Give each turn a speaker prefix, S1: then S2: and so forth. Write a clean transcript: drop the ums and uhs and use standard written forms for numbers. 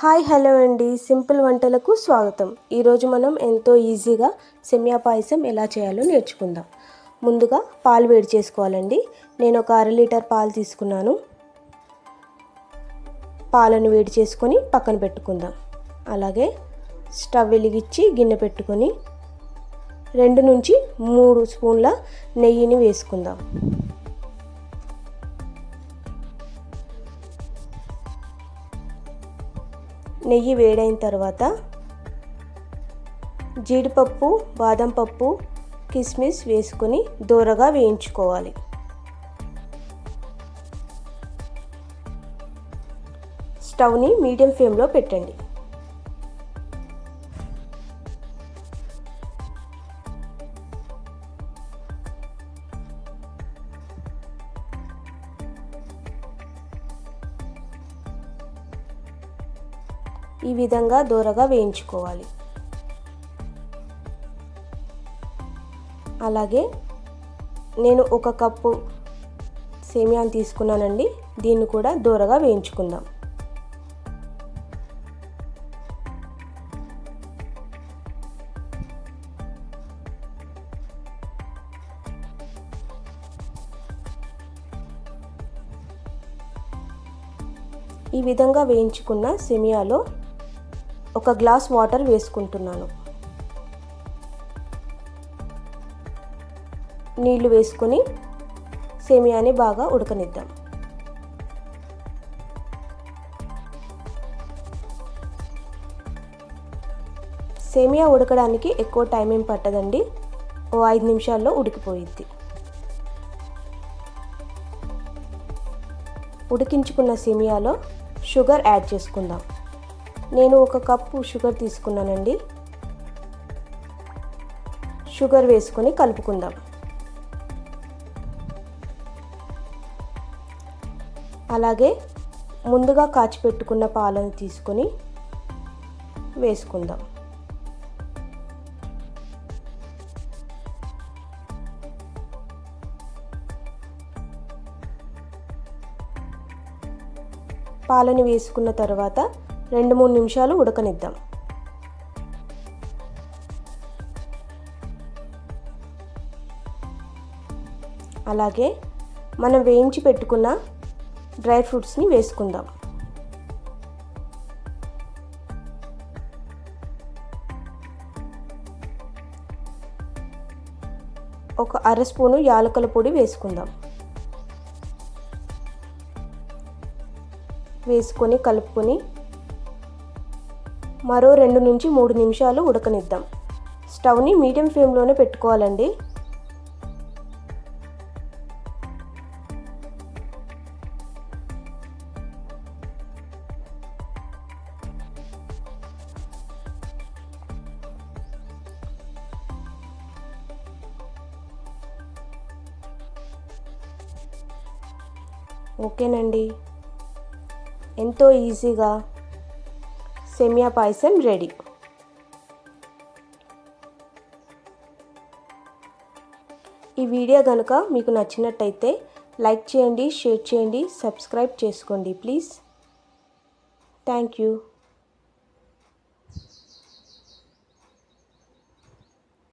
S1: Hi hello అండి, simple వంటలకు స్వాగతం. ఈరోజు మనం ఎంతో ఈజీగా సేమియా పాయసం ఎలా చేయాలో నేర్చుకుందాం. ముందుగా పాలు వేడి చేసుకోవాలండి. నేను ఒక అర లీటర్ పాలు తీసుకున్నాను. పాలను వేడి చేసుకొని పక్కన పెట్టుకుందాం. అలాగే స్టవ్ వెలిగించి గిన్నె పెట్టుకొని 2 నుంచి 3 స్పూన్ల నెయ్యిని వేసుకుందాం. నెయ్యి వేడైన తర్వాత జీడిపప్పు, బాదం పప్పు, కిస్మిస్ వేసుకొని దోరగా వేయించుకోవాలి. స్టవ్ని మీడియం ఫ్లేమ్లో పెట్టండి. ఈ విధంగా దోరగా వేయించుకోవాలి. అలాగే నేను 1 కప్పు సేమియాని తీసుకున్నానండి. దీన్ని కూడా దోరగా వేయించుకుందాం. ఈ విధంగా వేయించుకున్న సేమియాలో 1 గ్లాస్ వాటర్ వేసుకుంటున్నాను. నీళ్లు వేసుకొని సేమియాని బాగా ఉడకనిద్దాం. సేమియా ఉడకడానికి ఎక్కువ టైం ఏం పట్టదండి. 5 నిమిషాల్లో ఉడికిపోయిద్ది. ఉడికించుకున్న సేమియాలో షుగర్ యాడ్ చేసుకుందాం. నేను 1 కప్పు షుగర్ తీసుకున్నానండి. షుగర్ వేసుకొని కలుపుకుందాం. అలాగే ముందుగా కాచిపెట్టుకున్న పాలను తీసుకొని వేసుకుందాం. పాలను వేసుకున్న తర్వాత 2-3 నిమిషాలు ఉడకనిద్దాం. అలాగే మనం వేయించి పెట్టుకున్న డ్రై ఫ్రూట్స్ని వేసుకుందాం. ఒక అర స్పూను యాలకుల పొడి వేసుకుందాం. వేసుకొని కలుపుకొని మరో 2 నుంచి 3 నిమిషాలు ఉడకనిద్దాం. స్టవ్ని మీడియం ఫ్లేమ్లోనే పెట్టుకోవాలండి. ఓకేనండి, ఎంతో ఈజీగా సేమియా పాయసం రెడీ. ఈ వీడియో కనుక మీకు నచ్చినట్టయితే లైక్ చేయండి, షేర్ చేయండి, సబ్స్క్రైబ్ చేసుకోండి ప్లీజ్. Thank you.